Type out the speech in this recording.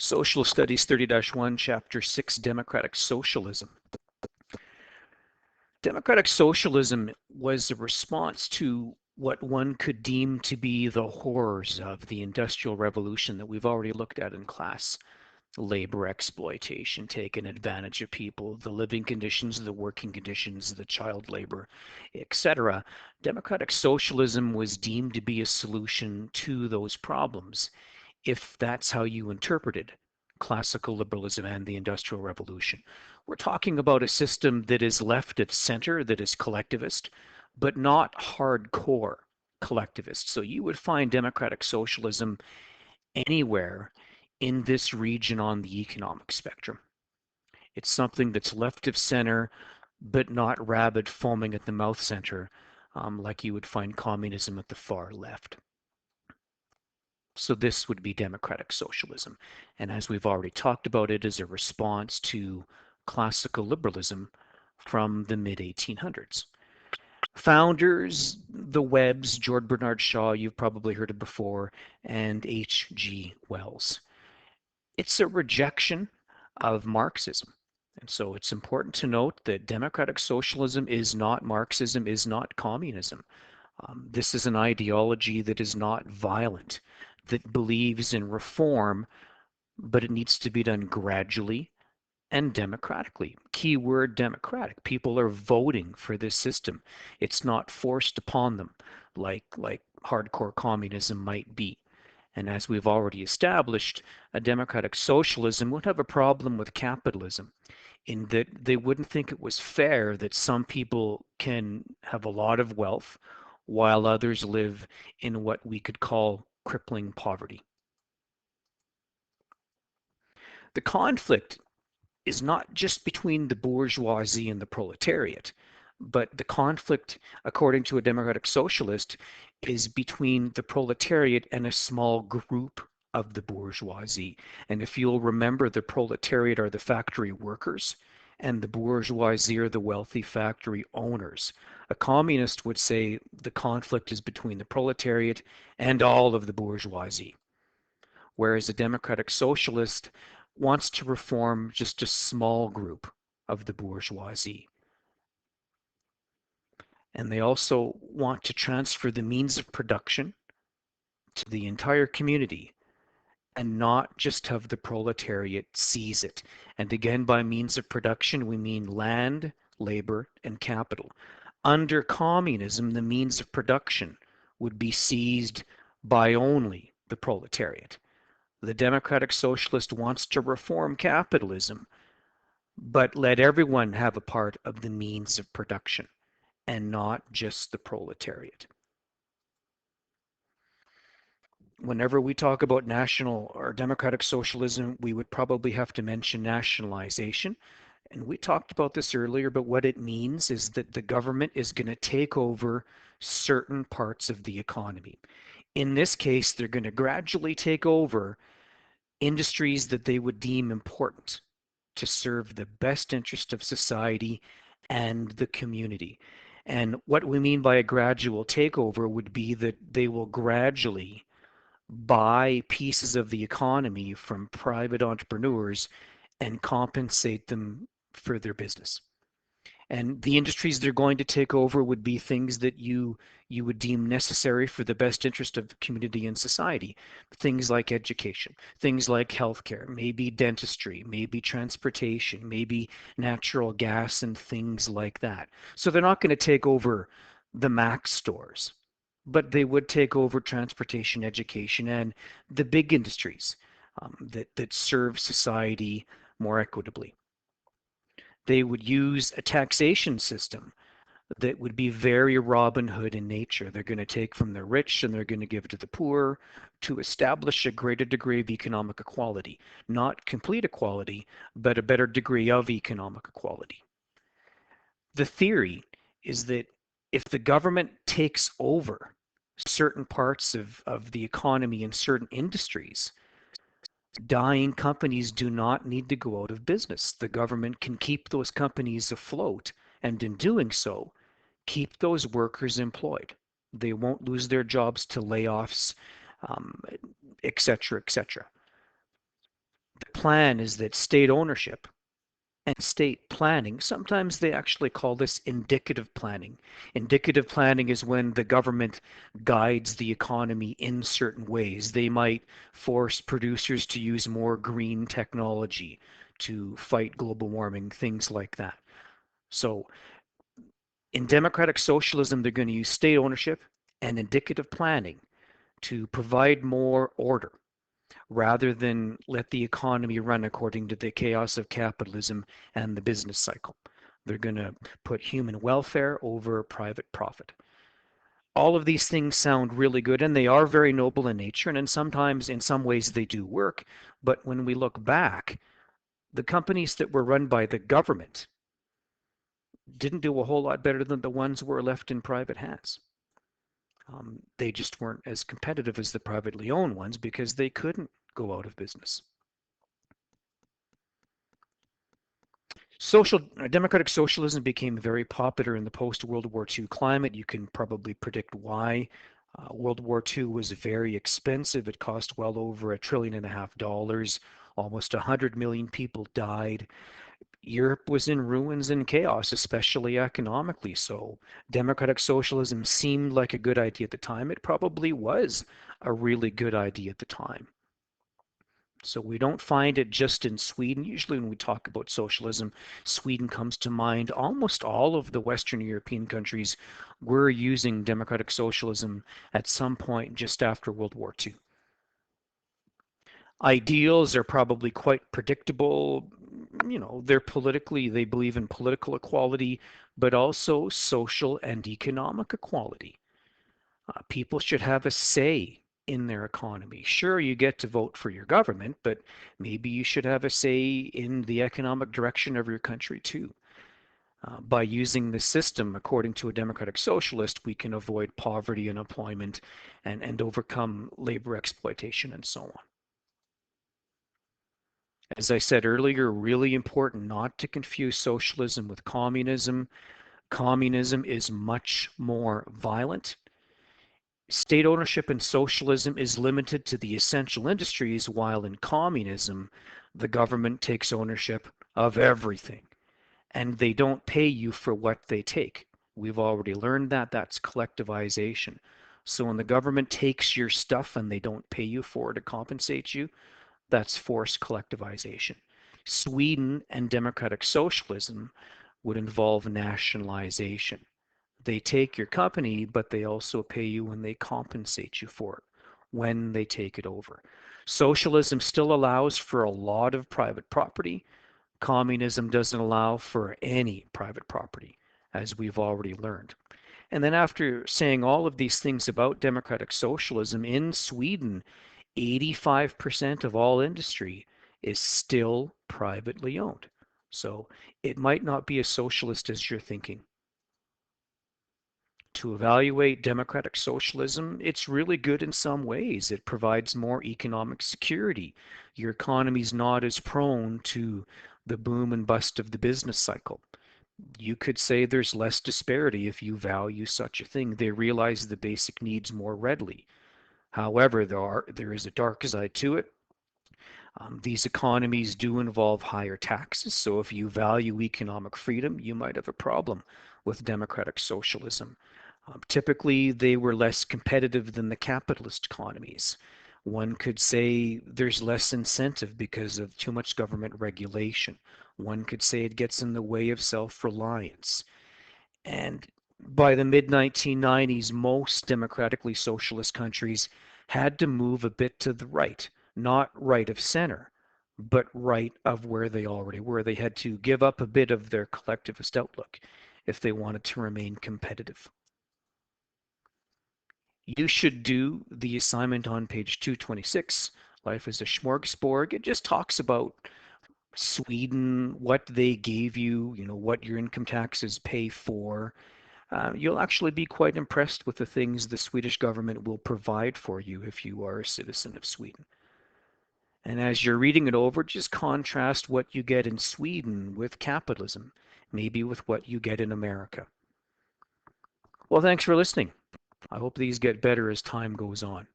Social Studies 30-1, Chapter 6, Democratic Socialism. Democratic socialism was a response to what one could deem to be the horrors of the Industrial Revolution that we've already looked at in class. Labor exploitation, taking advantage of people, the living conditions, the working conditions, the child labor, etc. Democratic socialism was deemed to be a solution to those problems, if that's how you interpreted classical liberalism and the Industrial Revolution. We're talking about a system that is left at center, that is collectivist, but not hardcore collectivist. So you would find democratic socialism anywhere in this region on the economic spectrum. It's something that's left of center, but not rabid foaming at the mouth center, like you would find communism at the far left. So this would be democratic socialism. And as we've already talked about, it is a response to classical liberalism from the mid-1800s. Founders, the Webbs, George Bernard Shaw, you've probably heard of before, and H.G. Wells. It's a rejection of Marxism. And so it's important to note that democratic socialism is not Marxism, is not communism. This is an ideology that is not violent, that believes in reform, but it needs to be done gradually and democratically. Keyword democratic. People are voting for this system. It's not forced upon them like hardcore communism might be. And as we've already established, a democratic socialism would have a problem with capitalism in that they wouldn't think it was fair that some people can have a lot of wealth while others live in what we could call crippling poverty. The conflict is not just between the bourgeoisie and the proletariat, but the conflict, according to a democratic socialist, is between the proletariat and a small group of the bourgeoisie. And if you'll remember, the proletariat are the factory workers, and the bourgeoisie are the wealthy factory owners. A communist would say the conflict is between the proletariat and all of the bourgeoisie, whereas a democratic socialist wants to reform just a small group of the bourgeoisie. And they also want to transfer the means of production to the entire community and not just have the proletariat seize it. And again, by means of production, we mean land, labor, and capital. Under communism, the means of production would be seized by only the proletariat. The democratic socialist wants to reform capitalism, but let everyone have a part of the means of production and not just the proletariat. Whenever we talk about national or democratic socialism, we would probably have to mention nationalization. And we talked about this earlier, but what it means is that the government is going to take over certain parts of the economy. In this case, they're going to gradually take over industries that they would deem important to serve the best interest of society and the community. And what we mean by a gradual takeover would be that they will gradually buy pieces of the economy from private entrepreneurs and compensate them for their business. And the industries they're going to take over would be things that you would deem necessary for the best interest of the community and society. Things like education, things like healthcare, maybe dentistry, maybe transportation, maybe natural gas and things like that. So they're not going to take over the Mac stores, but they would take over transportation, education, and the big industries that serve society more equitably. They would use a taxation system that would be very Robin Hood in nature. They're going to take from the rich and they're going to give to the poor to establish a greater degree of economic equality. Not complete equality, but a better degree of economic equality. The theory is that if the government takes over certain parts of the economy and certain industries, dying companies do not need to go out of business. The government can keep those companies afloat, and in doing so, keep those workers employed. They won't lose their jobs to layoffs, etc., etc. plan is that state ownership and state planning, sometimes they actually call this indicative planning. Indicative planning is when the government guides the economy in certain ways. They might force producers to use more green technology to fight global warming, things like that. So in democratic socialism, they're going to use state ownership and indicative planning to provide more order rather than let the economy run according to the chaos of capitalism and the business cycle. They're going to put human welfare over private profit. All of these things sound really good, and they are very noble in nature, and sometimes in some ways they do work. But when we look back, the companies that were run by the government didn't do a whole lot better than the ones that were left in private hands. They just weren't as competitive as the privately owned ones because they couldn't go out of business. Democratic socialism became very popular in the post-World War II climate. You can probably predict why. World War II was very expensive. It cost well over $1.5 trillion. Almost 100 million people died. Europe was in ruins and chaos, especially economically. So democratic socialism seemed like a good idea at the time. It probably was a really good idea at the time. So we don't find it just in Sweden. Usually when we talk about socialism, Sweden comes to mind. Almost all of the Western European countries were using democratic socialism at some point just after World War II. Ideals are probably quite predictable. They believe in political equality, but also social and economic equality. People should have a say in their economy. Sure, you get to vote for your government, but maybe you should have a say in the economic direction of your country too. By using the system according to a democratic socialist, we can avoid poverty, unemployment, and overcome labor exploitation and so on. As I said earlier, really important not to confuse socialism with communism. Communism is much more violent. State ownership in socialism is limited to the essential industries, while in communism, the government takes ownership of everything, and they don't pay you for what they take. We've already learned that. That's collectivization. So when the government takes your stuff and they don't pay you for it to compensate you, that's forced collectivization. Sweden and democratic socialism would involve nationalization. They take your company, but they also pay you when they compensate you for it, when they take it over. Socialism still allows for a lot of private property. Communism doesn't allow for any private property, as we've already learned. And then after saying all of these things about democratic socialism, in Sweden, 85% of all industry is still privately owned. So it might not be as socialist as you're thinking. To evaluate democratic socialism, it's really good in some ways. It provides more economic security. Your economy's not as prone to the boom and bust of the business cycle. You could say there's less disparity if you value such a thing. They realize the basic needs more readily. However, there is a dark side to it. These economies do involve higher taxes, so if you value economic freedom, you might have a problem with democratic socialism. Typically, they were less competitive than the capitalist economies. One could say there's less incentive because of too much government regulation. One could say it gets in the way of self-reliance. And by the mid-1990s, most democratically socialist countries had to move a bit to the right, not right of center, but right of where they already were. They had to give up a bit of their collectivist outlook if they wanted to remain competitive. You should do the assignment on page 226. Life is a Smorgasbord. It just talks about Sweden, what they gave you, what your income taxes pay for. You'll actually be quite impressed with the things the Swedish government will provide for you if you are a citizen of Sweden. And as you're reading it over, just contrast what you get in Sweden with capitalism, maybe with what you get in America. Well, thanks for listening. I hope these get better as time goes on.